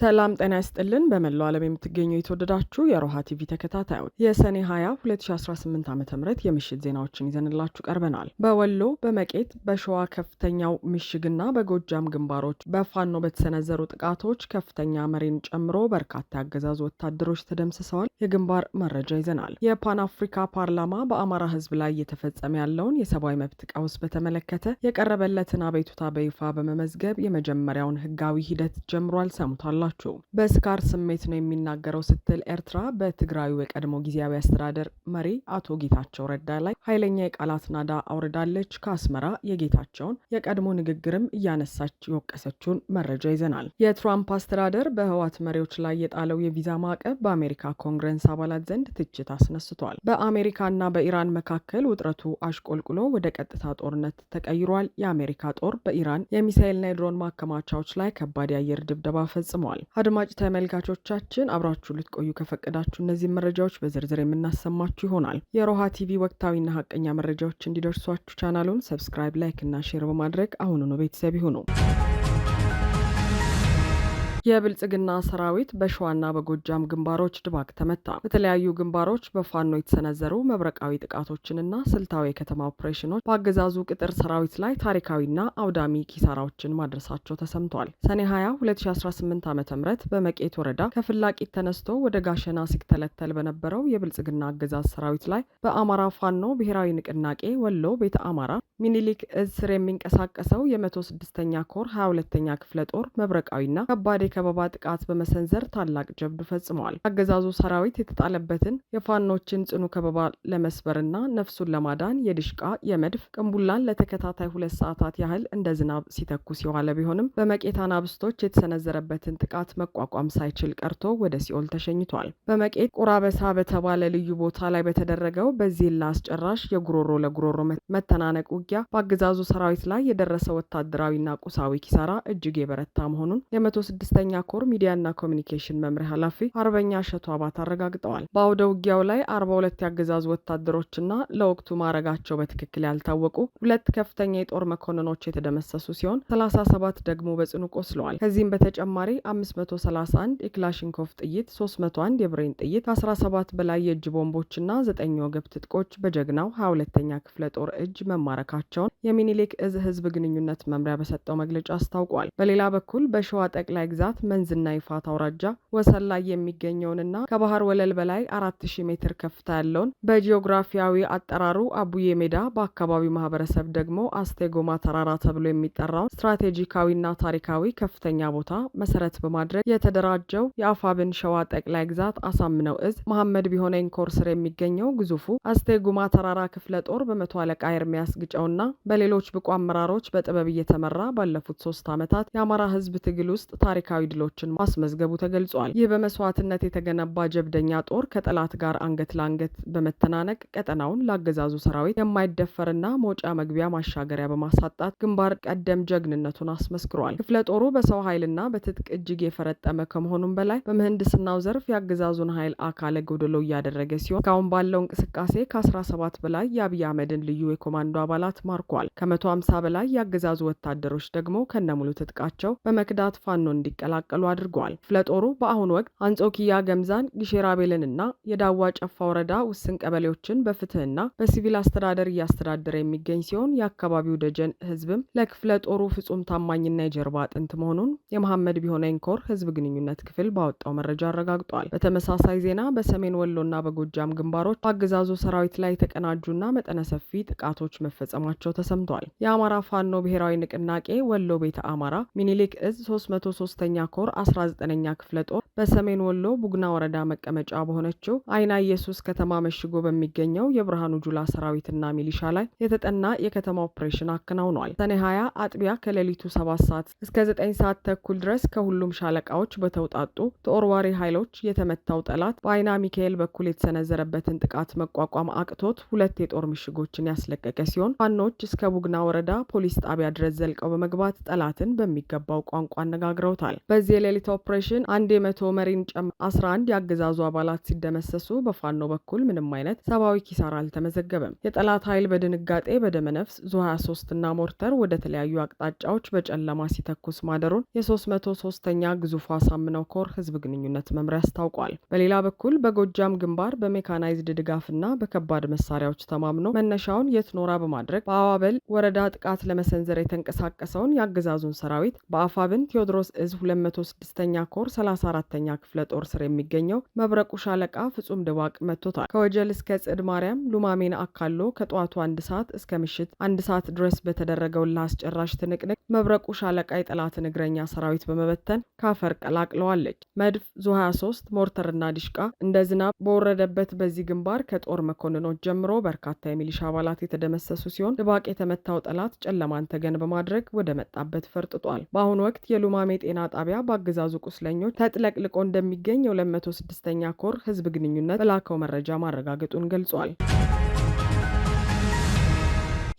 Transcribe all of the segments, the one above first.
ሰላም ጤና ይስጥልን። በመላው ዓለም የምትገኙ የተወደዳችሁ የሮሃ ቲቪ ተከታታዮች የሰኔ 20 2018 ዓ.ም የምሽት ዜናዎችን ይዘንላችሁ ቀርበናል። በወሎ በመቄት በሸዋ ከፍተኛው ምሽግና በጎጃም ግንባሮች በፋኖ በተሰነዘሩ ጥቃቶች ከፍተኛ መሪን ጨምሮ በርካታ ያገዛዙ ወታደሮች ተደምስሰዋል። የግንባር መረጃ ይዘናል። የፓን አፍሪካ ፓርላማ በአማራ ሕዝብ ላይ እየተፈጸመ ያለውን የሰብአዊ መብት ቀውስ በተመለከተ የቀረበለትን አቤቱታ በይፋ በመመዝገብ የመጀመሪያውን ህጋዊ ሂደት ጀምሯል። ሰሙታል። በስካር ስሜት ነው የሚናገረው ስትል ኤርትራ በትግራዩ የቀድሞ ጊዜያዊ አስተዳደር መሪ አቶ ጌታቸው ረዳ ላይ ኃይለኛ የቃላት ናዳ አውርዳለች። ከአስመራ የጌታቸውን የቀድሞ ንግግርም እያነሳች የወቀሰችውን መረጃ ይዘናል። የትራምፕ አስተዳደር በህወሓት መሪዎች ላይ የጣለው የቪዛ ማዕቀብ በአሜሪካ ኮንግረስ አባላት ዘንድ ትችት አስነስቷል። በአሜሪካና በኢራን መካከል ውጥረቱ አሽቆልቁሎ ወደ ቀጥታ ጦርነት ተቀይሯል። የአሜሪካ ጦር በኢራን የሚሳኤልና የድሮን ማከማቻዎች ላይ ከባድ የአየር ድብደባ ፈጽሟል። አድማጭ ተመልካቾቻችን አብራችሁ ልትቆዩ ከፈቀዳችሁ እነዚህ መረጃዎች በዝርዝር የምናሰማችሁ ይሆናል። የሮሃ ቲቪ ወቅታዊና ሀቀኛ መረጃዎች እንዲደርሷችሁ ቻናሉን ሰብስክራይብ፣ ላይክ እና ሼር በማድረግ አሁኑኑ ቤተሰብ ይሁኑ። የብልጽግና ሰራዊት በሸዋና በጎጃም ግንባሮች ድባቅ ተመታ። በተለያዩ ግንባሮች በፋኖ የተሰነዘሩ መብረቃዊ ጥቃቶችንና ስልታዊ የከተማ ኦፕሬሽኖች በአገዛዙ ቅጥር ሰራዊት ላይ ታሪካዊና አውዳሚ ኪሳራዎችን ማድረሳቸው ተሰምቷል። ሰኔ 20 2018 ዓ.ም በመቄት ወረዳ ከፍላቂት ተነስቶ ወደ ጋሸና ሲተለተል በነበረው የብልጽግና አገዛዝ ሰራዊት ላይ በአማራ ፋኖ ብሔራዊ ንቅናቄ ወሎ ቤተ አማራ ሚኒሊክ እዝ ስር የሚንቀሳቀሰው የ106ኛ ኮር 22ኛ ክፍለ ጦር መብረቃዊና ከባድ የከበባ ጥቃት በመሰንዘር ታላቅ ጀብዱ ፈጽመዋል። አገዛዙ ሰራዊት የተጣለበትን የፋኖችን ጽኑ ከበባ ለመስበርና ነፍሱን ለማዳን የድሽቃ የመድፍ ቅንቡላን ለተከታታይ 2 ሰዓታት ያህል እንደ ዝናብ ሲተኩስ የዋለ ቢሆንም በመቄት አናብስቶች የተሰነዘረበትን ጥቃት መቋቋም ሳይችል ቀርቶ ወደ ሲኦል ተሸኝቷል። በመቄት ቁራበሳ በተባለ ልዩ ቦታ ላይ በተደረገው በዚህ ለአስጨራሽ የጉሮሮ ለጉሮሮ መተናነቅ ውጊያ በአገዛዙ ሰራዊት ላይ የደረሰ ወታደራዊና ቁሳዊ ኪሳራ እጅግ የበረታ መሆኑን የ106ኛ ኮር ሚዲያና ኮሚኒኬሽን መምሪያ ኃላፊ አርበኛ እሸቱ አባት አረጋግጠዋል። በአውደ ውጊያው ላይ 42 ያገዛዙ ወታደሮችና ለወቅቱ ማዕረጋቸው በትክክል ያልታወቁ 2 ከፍተኛ የጦር መኮንኖች የተደመሰሱ ሲሆን 37 ደግሞ በጽኑ ቆስለዋል። ከዚህም በተጨማሪ 531 የክላሽንኮቭ ጥይት፣ 301 የብሬን ጥይት፣ 17 በላይ የእጅ ቦምቦችና 9 ወገብ ትጥቆች በጀግናው 22ኛ ክፍለ ጦር እጅ መማረካቸውን የሚኒሊክ እዝ ህዝብ ግንኙነት መምሪያ በሰጠው መግለጫ አስታውቋል። በሌላ በኩል በሸዋ ጠቅላይ ግዛት መንዝና ይፋት አውራጃ ወሰን ላይ የሚገኘውንና ከባህር ወለል በላይ 4000 ሜትር ከፍታ ያለውን በጂኦግራፊያዊ አጠራሩ አቡዬ ሜዳ በአካባቢው ማህበረሰብ ደግሞ አስቴጎማ ተራራ ተብሎ የሚጠራው ስትራቴጂካዊና ታሪካዊ ከፍተኛ ቦታ መሰረት በማድረግ የተደራጀው የአፋብን ሸዋ ጠቅላይ ግዛት አሳምነው እዝ መሐመድ ቢሆነኝ ኮር ስር የሚገኘው ግዙፉ አስቴጎማ ተራራ ክፍለ ጦር በመቶ አለቃ ኤርሚያስ ግጫውና በሌሎች ብቁ አመራሮች በጥበብ እየተመራ ባለፉት 3 ዓመታት የአማራ ህዝብ ትግል ውስጥ ታሪካዊ ድሎችን ማስመዝገቡ ተገልጿል። ይህ በመስዋዕትነት የተገነባ ጀብደኛ ጦር ከጠላት ጋር አንገት ለአንገት በመተናነቅ ቀጠናውን ላገዛዙ ሰራዊት የማይደፈርና መውጫ መግቢያ ማሻገሪያ በማሳጣት ግንባር ቀደም ጀግንነቱን አስመስክሯል። ክፍለ ጦሩ በሰው ኃይልና በትጥቅ እጅግ የፈረጠመ ከመሆኑም በላይ በምህንድስናው ዘርፍ የአገዛዙን ኃይል አካለ ጎደሎ እያደረገ ሲሆን እስካሁን ባለው እንቅስቃሴ ከ17 በላይ የአብይ አህመድን ልዩ የኮማንዶ አባላት ማርኳል። ከ150 በላይ የአገዛዙ ወታደሮች ደግሞ ከነሙሉ ትጥቃቸው በመክዳት ፋኖ እንዲቀላቀሉ አድርገዋል። ክፍለ ጦሩ በአሁኑ ወቅት አንጾኪያ፣ ገምዛን፣ ጊሼራቤልንና የዳዋ ጨፋ ወረዳ ውስን ቀበሌዎችን በፍትህና በሲቪል አስተዳደር እያስተዳደረ የሚገኝ ሲሆን የአካባቢው ደጀን ህዝብም ለክፍለ ጦሩ ፍጹም ታማኝና የጀርባ አጥንት መሆኑን የመሐመድ ቢሆነኝ ኮር ህዝብ ግንኙነት ክፍል ባወጣው መረጃ አረጋግጧል። በተመሳሳይ ዜና በሰሜን ወሎና በጎጃም ግንባሮች በአገዛዙ ሰራዊት ላይ የተቀናጁና መጠነ ሰፊ ጥቃቶች መፈጸማቸው ተሰምቷል። የአማራ ፋኖ ብሔራዊ ንቅናቄ ወሎ ቤተ አማራ ሚኒሊክ እዝ 303ኛ ኮር 19ኛ ክፍለ ጦር በሰሜን ወሎ ቡግና ወረዳ መቀመጫ በሆነችው አይና ኢየሱስ ከተማ መሽጎ በሚገኘው የብርሃኑ ጁላ ሰራዊትና ሚሊሻ ላይ የተጠና የከተማ ኦፕሬሽን አከናውኗል። ሰኔ 20 አጥቢያ ከሌሊቱ 7 ሰዓት እስከ 9 ሰዓት ተኩል ድረስ ከሁሉም ሻለቃዎች በተውጣጡ ተወርዋሪ ኃይሎች የተመታው ጠላት በአይና ሚካኤል በኩል የተሰነዘረበትን ጥቃት መቋቋም አቅቶት 2 የጦር ምሽጎችን ያስለቀቀ ሲሆን ፋኖች እስከ ቡግና ወረዳ ፖሊስ ጣቢያ ድረስ ዘልቀው በመግባት ጠላትን በሚገባው ቋንቋ አነጋግረውታል። በዚህ የሌሊት ኦፕሬሽን አንድ የ100 መሪን ጨምሮ 11 የአገዛዙ አባላት ሲደመሰሱ በፋኖ በኩል ምንም አይነት ሰብአዊ ኪሳራ አልተመዘገበም። የጠላት ኃይል በድንጋጤ በደመነፍስ ዙ23 እና ሞርተር ወደ ተለያዩ አቅጣጫዎች በጨለማ ሲተኩስ ማደሩን የ303ኛ ግዙፉ አሳምነው ኮር ህዝብ ግንኙነት መምሪያ አስታውቋል። በሌላ በኩል በጎጃም ግንባር በሜካናይዝድ ድጋፍና በከባድ መሳሪያዎች ተማምኖ መነሻውን የትኖራ በማድረግ በአዋበል ወረዳ ጥቃት ለመሰንዘር የተንቀሳቀሰውን የአገዛዙን ሰራዊት በአፋብን ቴዎድሮስ እዝ 206ኛ ኮር 34ኛ ክፍለ ጦር ስር የሚገኘው መብረቁ ሻለቃ ፍጹም ድባቅ መቶታል። ከወጀል እስከ ጽድ ማርያም ሉማሜን አካሎ ከጠዋቱ 1 ሰዓት እስከ ምሽት 1 ሰዓት ድረስ በተደረገው ለአስጨራሽ ትንቅንቅ መብረቁ ሻለቃ የጠላትን እግረኛ ሰራዊት በመበተን ካፈር ቀላቅለዋለች። መድፍ ዙ23 ሞርተርና ዲሽቃ እንደ ዝናብ በወረደበት በዚህ ግንባር ከጦር መኮንኖች ጀምሮ በርካታ የሚሊሻ አባላት የተደመሰሱ ሲሆን ድባቅ የተመታው ጠላት ጨለማን ተገን በማድረግ ወደ መጣበት ፈርጥጧል። በአሁኑ ወቅት የሉማሜ ጤና ጣቢያ በአገዛዙ ቁስለኞች ተጥለቅልቆ እንደሚገኝ የ206ኛ ኮር ህዝብ ግንኙነት በላከው መረጃ ማረጋገጡን ገልጿል።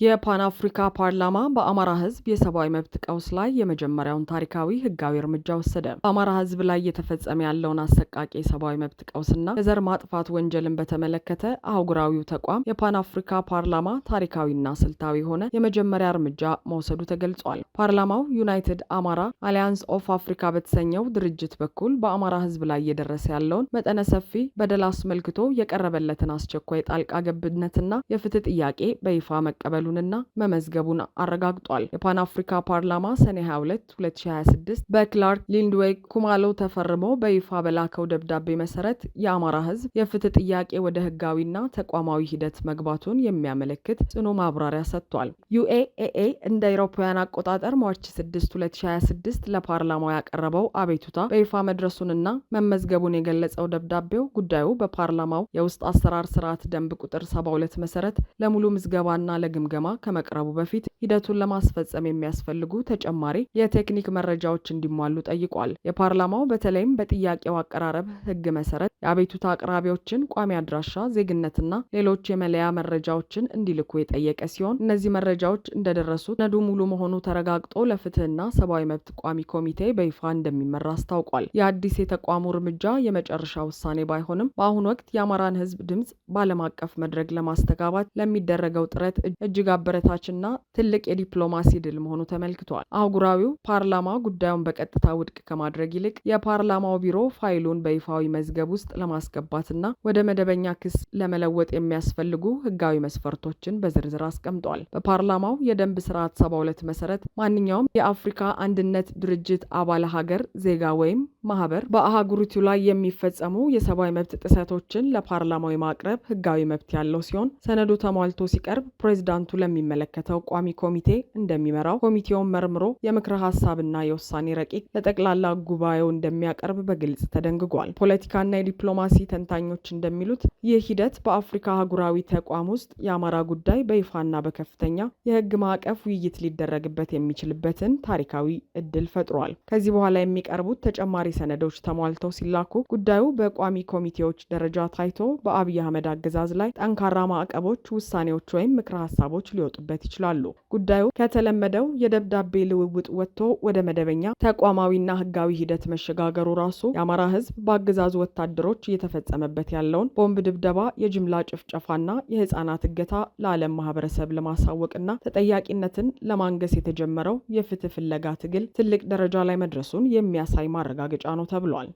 የፓን አፍሪካ ፓርላማ በአማራ ህዝብ የሰብአዊ መብት ቀውስ ላይ የመጀመሪያውን ታሪካዊ ህጋዊ እርምጃ ወሰደ። በአማራ ህዝብ ላይ እየተፈጸመ ያለውን አሰቃቂ የሰብአዊ መብት ቀውስና የዘር ማጥፋት ወንጀልን በተመለከተ አህጉራዊው ተቋም የፓን አፍሪካ ፓርላማ ታሪካዊና ስልታዊ የሆነ የመጀመሪያ እርምጃ መውሰዱ ተገልጿል። ፓርላማው ዩናይትድ አማራ አሊያንስ ኦፍ አፍሪካ በተሰኘው ድርጅት በኩል በአማራ ህዝብ ላይ እየደረሰ ያለውን መጠነ ሰፊ በደል አስመልክቶ የቀረበለትን አስቸኳይ ጣልቃ ገብነትና የፍትህ ጥያቄ በይፋ መቀበሉ ና መመዝገቡን አረጋግጧል። የፓን አፍሪካ ፓርላማ ሰኔ 22 2026 በክላርክ ሊንድዌይ ኩማሎ ተፈርሞ በይፋ በላከው ደብዳቤ መሰረት የአማራ ህዝብ የፍትህ ጥያቄ ወደ ህጋዊና ተቋማዊ ሂደት መግባቱን የሚያመለክት ጽኑ ማብራሪያ ሰጥቷል። ዩኤኤኤ እንደ አውሮፓውያን አቆጣጠር ማርች 6 2026 ለፓርላማው ያቀረበው አቤቱታ በይፋ መድረሱንና መመዝገቡን የገለጸው ደብዳቤው ጉዳዩ በፓርላማው የውስጥ አሰራር ስርዓት ደንብ ቁጥር 72 መሰረት ለሙሉ ምዝገባና ለግምገማ ከመቅረቡ በፊት ሂደቱን ለማስፈጸም የሚያስፈልጉ ተጨማሪ የቴክኒክ መረጃዎች እንዲሟሉ ጠይቋል። የፓርላማው በተለይም በጥያቄው አቀራረብ ህግ መሰረት የአቤቱታ አቅራቢዎችን ቋሚ አድራሻ፣ ዜግነትና ሌሎች የመለያ መረጃዎችን እንዲልኩ የጠየቀ ሲሆን እነዚህ መረጃዎች እንደደረሱት ሰነዱ ሙሉ መሆኑ ተረጋግጦ ለፍትህና ሰብአዊ መብት ቋሚ ኮሚቴ በይፋ እንደሚመራ አስታውቋል። የአዲስ የተቋሙ እርምጃ የመጨረሻ ውሳኔ ባይሆንም በአሁኑ ወቅት የአማራን ህዝብ ድምጽ በዓለም አቀፍ መድረክ ለማስተጋባት ለሚደረገው ጥረት እጅግ አበረታችና ትልቅ የዲፕሎማሲ ድል መሆኑ ተመልክቷል። አህጉራዊው ፓርላማ ጉዳዩን በቀጥታ ውድቅ ከማድረግ ይልቅ የፓርላማው ቢሮ ፋይሉን በይፋዊ መዝገብ ውስጥ ለማስገባትና ወደ መደበኛ ክስ ለመለወጥ የሚያስፈልጉ ህጋዊ መስፈርቶችን በዝርዝር አስቀምጧል። በፓርላማው የደንብ ስርዓት 72 መሰረት ማንኛውም የአፍሪካ አንድነት ድርጅት አባል ሀገር ዜጋ ወይም ማህበር በአህጉሪቱ ላይ የሚፈጸሙ የሰብአዊ መብት ጥሰቶችን ለፓርላማው የማቅረብ ህጋዊ መብት ያለው ሲሆን ሰነዱ ተሟልቶ ሲቀርብ ፕሬዝዳንቱ ለሚመለከተው ቋሚ ኮሚቴ እንደሚመራው ኮሚቴውን መርምሮ የምክረ ሀሳብና የውሳኔ ረቂቅ ለጠቅላላ ጉባኤው እንደሚያቀርብ በግልጽ ተደንግጓል። ፖለቲካና የዲፕሎማሲ ተንታኞች እንደሚሉት ይህ ሂደት በአፍሪካ አህጉራዊ ተቋም ውስጥ የአማራ ጉዳይ በይፋና በከፍተኛ የህግ ማዕቀፍ ውይይት ሊደረግበት የሚችልበትን ታሪካዊ እድል ፈጥሯል። ከዚህ በኋላ የሚቀርቡት ተጨማሪ ሰነዶች ተሟልተው ሲላኩ ጉዳዩ በቋሚ ኮሚቴዎች ደረጃ ታይቶ በአብይ አህመድ አገዛዝ ላይ ጠንካራ ማዕቀቦች፣ ውሳኔዎች ወይም ምክረ ሀሳቦች ሊወጡበት ይችላሉ። ጉዳዩ ከተለመደው የደብዳቤ ልውውጥ ወጥቶ ወደ መደበኛ ተቋማዊና ህጋዊ ሂደት መሸጋገሩ ራሱ የአማራ ህዝብ በአገዛዙ ወታደሮች እየተፈጸመበት ያለውን ቦምብ ድብደባ፣ የጅምላ ጭፍጨፋና የህፃናት እገታ ለዓለም ማህበረሰብ ለማሳወቅና ተጠያቂነትን ለማንገስ የተጀመረው የፍትህ ፍለጋ ትግል ትልቅ ደረጃ ላይ መድረሱን የሚያሳይ ማረጋገጫ ነው ተብሏል።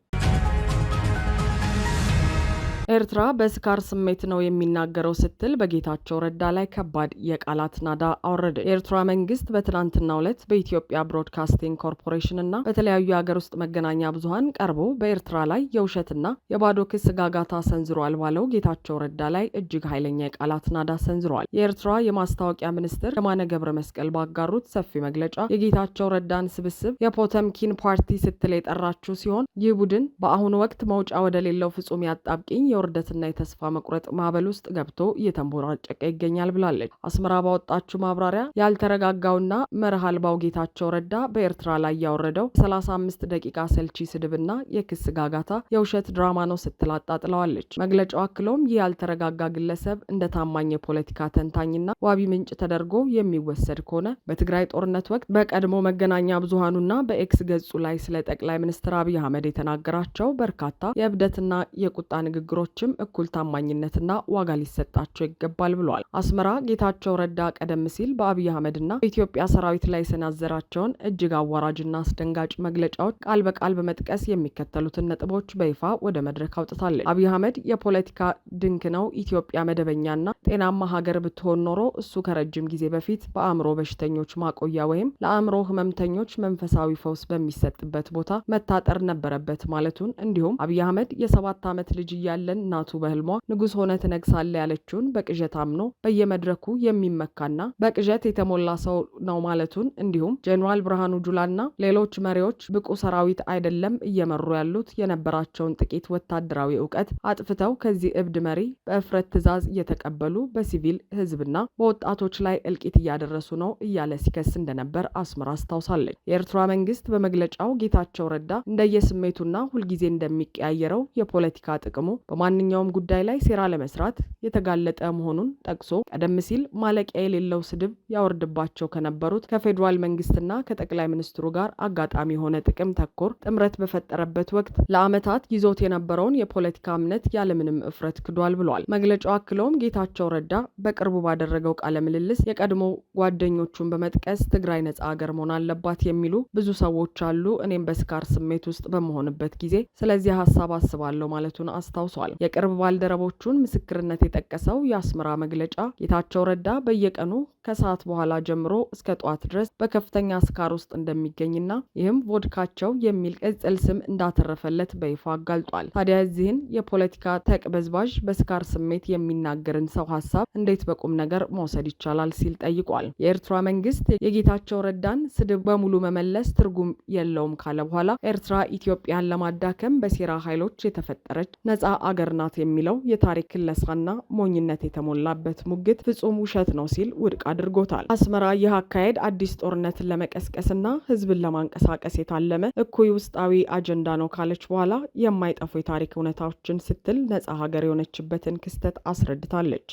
ኤርትራ በስካር ስሜት ነው የሚናገረው ስትል በጌታቸው ረዳ ላይ ከባድ የቃላት ናዳ አወረደ። የኤርትራ መንግስት በትናንትናው ዕለት በኢትዮጵያ ብሮድካስቲንግ ኮርፖሬሽን እና በተለያዩ የሀገር ውስጥ መገናኛ ብዙኃን ቀርቦ በኤርትራ ላይ የውሸትና የባዶ ክስ ጋጋታ ሰንዝሯል ባለው ጌታቸው ረዳ ላይ እጅግ ኃይለኛ የቃላት ናዳ ሰንዝሯል። የኤርትራ የማስታወቂያ ሚኒስትር የማነ ገብረ መስቀል ባጋሩት ሰፊ መግለጫ የጌታቸው ረዳን ስብስብ የፖተምኪን ፓርቲ ስትል የጠራችው ሲሆን ይህ ቡድን በአሁኑ ወቅት መውጫ ወደሌለው ፍጹም ያጣብቂኝ የውርደትና የተስፋ መቁረጥ ማዕበል ውስጥ ገብቶ እየተንቦራጨቀ ይገኛል ብላለች። አስመራ ባወጣችው ማብራሪያ ያልተረጋጋውና መርህ አልባው ጌታቸው ረዳ በኤርትራ ላይ ያወረደው 35 ደቂቃ ሰልቺ ስድብና የክስ ጋጋታ የውሸት ድራማ ነው ስትል አጣጥለዋለች። መግለጫው አክሎም ይህ ያልተረጋጋ ግለሰብ እንደ ታማኝ የፖለቲካ ተንታኝና ዋቢ ምንጭ ተደርጎ የሚወሰድ ከሆነ በትግራይ ጦርነት ወቅት በቀድሞ መገናኛ ብዙሃኑና በኤክስ ገጹ ላይ ስለ ጠቅላይ ሚኒስትር አብይ አህመድ የተናገራቸው በርካታ የእብደትና የቁጣ ንግግሮችም እኩል ታማኝነትና ዋጋ ሊሰጣቸው ይገባል ብሏል። አስመራ ጌታቸው ረዳ ቀደም ሲል በአብይ አህመድና በኢትዮጵያ ሰራዊት ላይ የሰናዘራቸውን እጅግ አዋራጅና አስደንጋጭ መግለጫዎች ቃል በቃል በመጥቀስ የሚከተሉትን ነጥቦች በይፋ ወደ መድረክ አውጥታለች። አብይ አህመድ የፖለቲካ ድንክ ነው። ኢትዮጵያ መደበኛና ጤናማ ሀገር ብትሆን ኖሮ እሱ ከረጅም ጊዜ በፊት በአእምሮ በሽተኞች ማቆያ ወይም ለአእምሮ ህመምተኞች መንፈሳዊ ፈውስ በሚሰጥበት ቦታ መታጠር ነበረበት ማለቱን፣ እንዲሁም አብይ አህመድ የ7 ዓመት ልጅ እያለን እናቱ በህልሟ ንጉስ ሆነ ትነግሳለ ያለችውን በቅዠት አምኖ በየመድረኩ የሚመካና በቅዠት የተሞላ ሰው ነው ማለቱን፣ እንዲሁም ጄኔራል ብርሃኑ ጁላና ሌሎች መሪዎች ብቁ ሰራዊት አይደለም እየመሩ ያሉት የነበራቸውን ጥቂት ወታደራዊ እውቀት አጥፍተው ከዚህ እብድ መሪ በእፍረት ትዕዛዝ እየተቀበሉ በሲቪል ህዝብና በወጣቶች ላይ እልቂት እያደረሱ ነው እያለ ሲከስ እንደነበር አስመራ አስታውሳለች። የኤርትራ መንግስት በመግለጫው ጌታቸው ረዳ እንደየስሜቱና ሁልጊዜ እንደሚቀያየረው የፖለቲካ ጥቅሙ በማንኛውም ጉዳይ ላይ ሴራ ለመስራት የተጋለጠ መሆኑን ጠቅሶ ቀደም ሲል ማለቂያ የሌለው ስድብ ያወርድባቸው ከነበሩት ከፌዴራል መንግስትና ከጠቅላይ ሚኒስትሩ ጋር አጋጣሚ የሆነ ጥቅም ተኮር ጥምረት በፈጠረበት ወቅት ለዓመታት ይዞት የነበረውን የፖለቲካ እምነት ያለምንም እፍረት ክዷል ብሏል። መግለጫው አክለውም ጌታቸው ረዳ በቅርቡ ባደረገው ቃለ ምልልስ የቀድሞ ጓደኞቹን በመጥቀስ ትግራይ ነጻ ሀገር መሆን አለባት የሚሉ ብዙ ሰዎች አሉ፣ እኔም በስካር ስሜት ውስጥ በመሆንበት ጊዜ ስለዚህ ሀሳብ አስባለሁ ማለቱን አስታውሷል። የቅርብ ባልደረቦቹን ምስክርነት የጠቀሰው የአስመራ መግለጫ ጌታቸው ረዳ በየቀኑ ከሰዓት በኋላ ጀምሮ እስከ ጠዋት ድረስ በከፍተኛ ስካር ውስጥ እንደሚገኝና ይህም ቮድካቸው የሚል ቅጽል ስም እንዳተረፈለት በይፋ አጋልጧል። ታዲያ እዚህን የፖለቲካ ተቅበዝባዥ በስካር ስሜት የሚናገርን ሰው ሀሳብ እንዴት በቁም ነገር መውሰድ ይቻላል ሲል ጠይቋል። የኤርትራ መንግስት የጌታቸው ረዳን ስድብ በሙሉ መመለስ ትርጉም የለውም ካለ በኋላ ኤርትራ ኢትዮጵያን ለማዳከም በሴራ ኃይሎች የተፈጠረች ነጻ አገር ናት የሚለው የታሪክ ክለሳና ሞኝነት የተሞላበት ሙግት ፍጹም ውሸት ነው ሲል ውድቅ አድርጎታል። አስመራ ይህ አካሄድ አዲስ ጦርነትን ለመቀስቀስና ህዝብን ለማንቀሳቀስ የታለመ እኩይ ውስጣዊ አጀንዳ ነው ካለች በኋላ የማይጠፉ የታሪክ እውነታዎችን ስትል ነጻ ሀገር የሆነችበትን ክስተት አስረድታለች።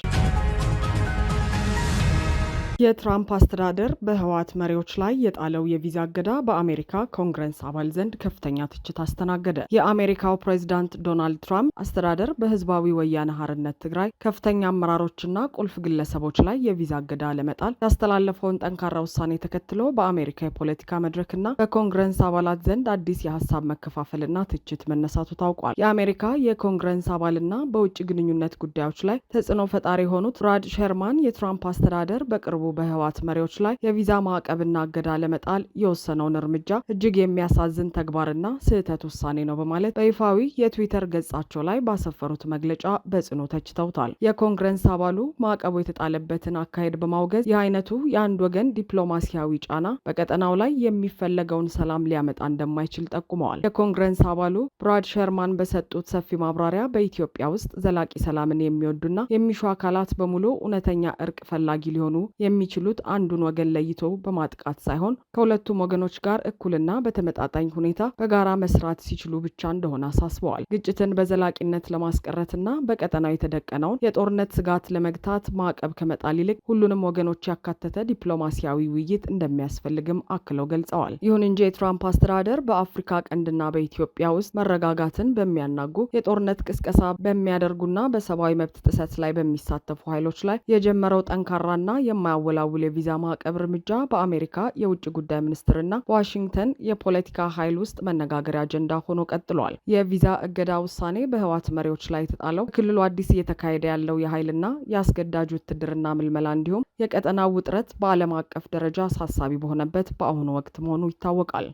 የትራምፕ አስተዳደር በህወሓት መሪዎች ላይ የጣለው የቪዛ እገዳ በአሜሪካ ኮንግረስ አባል ዘንድ ከፍተኛ ትችት አስተናገደ። የአሜሪካው ፕሬዚዳንት ዶናልድ ትራምፕ አስተዳደር በህዝባዊ ወያነ ሓርነት ትግራይ ከፍተኛ አመራሮችና ቁልፍ ግለሰቦች ላይ የቪዛ እገዳ ለመጣል ያስተላለፈውን ጠንካራ ውሳኔ ተከትሎ በአሜሪካ የፖለቲካ መድረክና በኮንግረስ አባላት ዘንድ አዲስ የሀሳብ መከፋፈልና ትችት መነሳቱ ታውቋል። የአሜሪካ የኮንግረስ አባልና በውጭ ግንኙነት ጉዳዮች ላይ ተጽዕኖ ፈጣሪ የሆኑት ብራድ ሸርማን የትራምፕ አስተዳደር በቅርቡ በህወሓት መሪዎች ላይ የቪዛ ማዕቀብና እገዳ ለመጣል የወሰነውን እርምጃ እጅግ የሚያሳዝን ተግባርና ስህተት ውሳኔ ነው በማለት በይፋዊ የትዊተር ገጻቸው ላይ ባሰፈሩት መግለጫ በጽኑ ተችተውታል። የኮንግረስ አባሉ ማዕቀቡ የተጣለበትን አካሄድ በማውገዝ ይህ አይነቱ የአንድ ወገን ዲፕሎማሲያዊ ጫና በቀጠናው ላይ የሚፈለገውን ሰላም ሊያመጣ እንደማይችል ጠቁመዋል። የኮንግረስ አባሉ ብራድ ሸርማን በሰጡት ሰፊ ማብራሪያ በኢትዮጵያ ውስጥ ዘላቂ ሰላምን የሚወዱና የሚሹ አካላት በሙሉ እውነተኛ እርቅ ፈላጊ ሊሆኑ የሚችሉት አንዱን ወገን ለይቶ በማጥቃት ሳይሆን ከሁለቱም ወገኖች ጋር እኩልና በተመጣጣኝ ሁኔታ በጋራ መስራት ሲችሉ ብቻ እንደሆነ አሳስበዋል። ግጭትን በዘላቂነት ለማስቀረትና በቀጠናው የተደቀነውን የጦርነት ስጋት ለመግታት ማዕቀብ ከመጣል ይልቅ ሁሉንም ወገኖች ያካተተ ዲፕሎማሲያዊ ውይይት እንደሚያስፈልግም አክለው ገልጸዋል። ይሁን እንጂ የትራምፕ አስተዳደር በአፍሪካ ቀንድና በኢትዮጵያ ውስጥ መረጋጋትን በሚያናጉ የጦርነት ቅስቀሳ በሚያደርጉና በሰብአዊ መብት ጥሰት ላይ በሚሳተፉ ኃይሎች ላይ የጀመረው ጠንካራና የማያወላውል የቪዛ ማዕቀብ እርምጃ በአሜሪካ የውጭ ጉዳይ ሚኒስትርና በዋሽንግተን የፖለቲካ ኃይል ውስጥ መነጋገሪያ አጀንዳ ሆኖ ቀጥሏል። የቪዛ እገዳ ውሳኔ በህወሓት መሪዎች ላይ የተጣለው በክልሉ አዲስ እየተካሄደ ያለው የኃይልና የአስገዳጅ ውትድርና ምልመላ እንዲሁም የቀጠናው ውጥረት በዓለም አቀፍ ደረጃ አሳሳቢ በሆነበት በአሁኑ ወቅት መሆኑ ይታወቃል።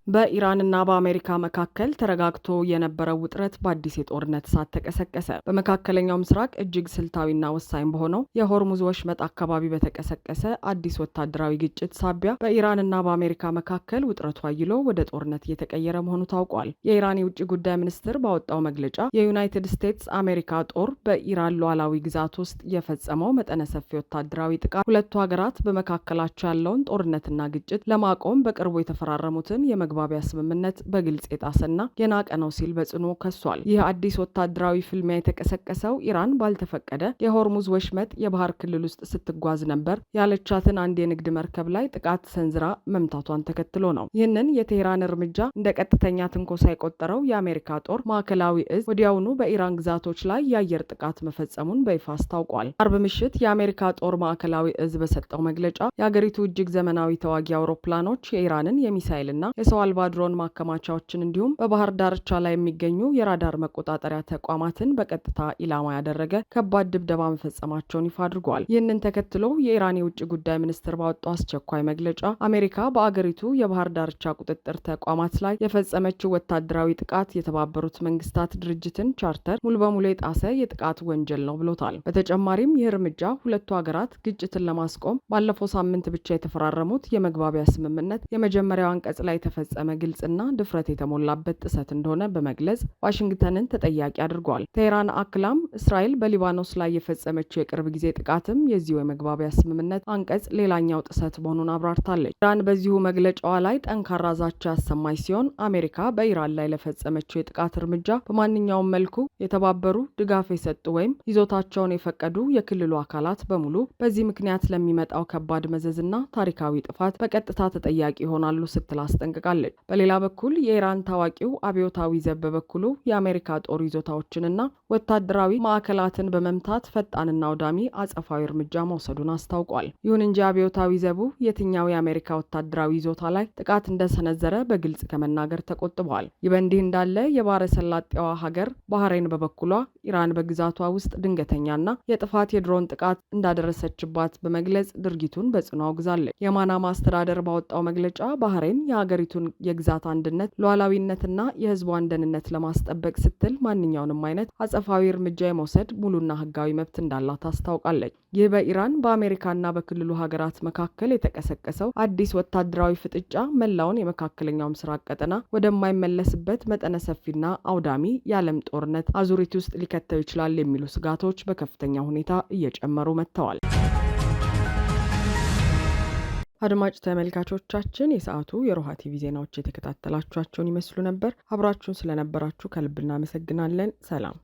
በኢራንና በአሜሪካ መካከል ተረጋግቶ የነበረው ውጥረት በአዲስ የጦርነት እሳት ተቀሰቀሰ። በመካከለኛው ምስራቅ እጅግ ስልታዊና ወሳኝ በሆነው የሆርሙዝ ወሽመጥ አካባቢ በተቀሰቀሰ አዲስ ወታደራዊ ግጭት ሳቢያ በኢራንና በአሜሪካ መካከል ውጥረቱ አይሎ ወደ ጦርነት እየተቀየረ መሆኑ ታውቋል። የኢራን የውጭ ጉዳይ ሚኒስትር ባወጣው መግለጫ የዩናይትድ ስቴትስ አሜሪካ ጦር በኢራን ሉዓላዊ ግዛት ውስጥ የፈጸመው መጠነ ሰፊ ወታደራዊ ጥቃት ሁለቱ ሀገራት በመካከላቸው ያለውን ጦርነትና ግጭት ለማቆም በቅርቡ የተፈራረሙትን የመግባቢያ ስምምነት በግልጽ የጣሰና የናቀ ነው ሲል በጽኑ ከሷል። ይህ አዲስ ወታደራዊ ፍልሚያ የተቀሰቀሰው ኢራን ባልተፈቀደ የሆርሙዝ ወሽመጥ የባህር ክልል ውስጥ ስትጓዝ ነበር ያለቻትን አንድ የንግድ መርከብ ላይ ጥቃት ሰንዝራ መምታቷን ተከትሎ ነው። ይህንን የቴህራን እርምጃ እንደ ቀጥተኛ ትንኮሳ የቆጠረው የአሜሪካ ጦር ማዕከላዊ እዝ ወዲያውኑ በኢራን ግዛቶች ላይ የአየር ጥቃት መፈጸሙን በይፋ አስታውቋል። አርብ ምሽት የአሜሪካ ጦር ማዕከላዊ እዝ በሰጠው መግለጫ የአገሪቱ እጅግ ዘመናዊ ተዋጊ አውሮፕላኖች የኢራንን የሚሳይልና የሰው አልባ ድሮን ማከማቻዎችን እንዲሁም በባህር ዳርቻ ላይ የሚገኙ የራዳር መቆጣጠሪያ ተቋማትን በቀጥታ ኢላማ ያደረገ ከባድ ድብደባ መፈጸማቸውን ይፋ አድርጓል። ይህንን ተከትሎ የኢራን የውጭ ጉዳይ ሚኒስትር ባወጣው አስቸኳይ መግለጫ አሜሪካ በአገሪቱ የባህር ዳርቻ ቁጥጥር ተቋማት ላይ የፈጸመችው ወታደራዊ ጥቃት የተባበሩት መንግስታት ድርጅትን ቻርተር ሙሉ በሙሉ የጣሰ የጥቃት ወንጀል ነው ብሎታል። በተጨማሪም ይህ እርምጃ ሁለቱ ሀገራት ግጭትን ለማስቆም ባለፈው ሳምንት ብቻ የተፈራረሙት የመግባቢያ ስምምነት የመጀመሪያው አንቀጽ ላይ የተፈጸመ ግልጽና ድፍረት የተሞላበት ጥሰት እንደሆነ በመግለጽ ዋሽንግተንን ተጠያቂ አድርጓል። ቴህራን አክላም እስራኤል በሊባኖስ ላይ የፈጸመችው የቅርብ ጊዜ ጥቃትም የዚሁ የመግባቢያ ስምምነት አንቀጽ ሌላኛው ጥሰት መሆኑን አብራርታለች። ኢራን በዚሁ መግለጫዋ ላይ ጠንካራ ዛቻ ያሰማች ሲሆን አሜሪካ በኢራን ላይ ለፈጸመችው የጥቃት እርምጃ በማንኛውም መልኩ የተባበሩ፣ ድጋፍ የሰጡ ወይም ይዞታቸውን የፈቀዱ የክልሉ አካላት በሙሉ በዚህ ምክንያት ለሚመጣው ከባድ መዘዝና ታሪካዊ ጥፋት በቀጥታ ተጠያቂ ይሆናሉ ስትል አስጠንቅቃለች። በሌላ በኩል የኢራን ታዋቂው አብዮታዊ ዘብ በበኩሉ የአሜሪካ ጦር ይዞታዎችንና ወታደራዊ ማዕከላትን በመምታት ፈጣንና አውዳሚ አጸፋዊ እርምጃ መውሰዱን አስታውቋል። ይሁን እንጂ አብዮታዊ ዘቡ የትኛው የአሜሪካ ወታደራዊ ይዞታ ላይ ጥቃት እንደሰነዘረ በግልጽ ከመናገር ተቆጥቧል። ይህ በእንዲህ እንዳለ የባህረ ሰላጤዋ ሀገር ባህሬን በበኩሏ ኢራን በግዛቷ ውስጥ ድንገተኛና የጥፋት የድሮን ጥቃት እንዳደረሰችባት በመግለጽ ድርጊቱን በጽኑ አውግዛለች። የማናማ አስተዳደር ባወጣው መግለጫ ባህሬን የሀገሪቱን የግዛት አንድነት ሉዓላዊነትና የሕዝቧን ደህንነት ለማስጠበቅ ስትል ማንኛውንም አይነት አጸፋዊ እርምጃ የመውሰድ ሙሉና ሕጋዊ መብት እንዳላት አስታውቃለች። ይህ በኢራን በአሜሪካና በክልሉ ሀገራት መካከል የተቀሰቀሰው አዲስ ወታደራዊ ፍጥጫ መላውን የመካከለኛው ምስራቅ ቀጠና ወደማይመለስበት መጠነ ሰፊና አውዳሚ የዓለም ጦርነት አዙሪት ውስጥ ሊከተው ይችላል የሚሉ ስጋቶች በከፍተኛ ሁኔታ እየጨመሩ መጥተዋል። አድማጭ ተመልካቾቻችን የሰዓቱ የሮሃ ቲቪ ዜናዎች የተከታተላችኋቸውን ይመስሉ ነበር። አብራችሁን ስለነበራችሁ ከልብ እናመሰግናለን። ሰላም።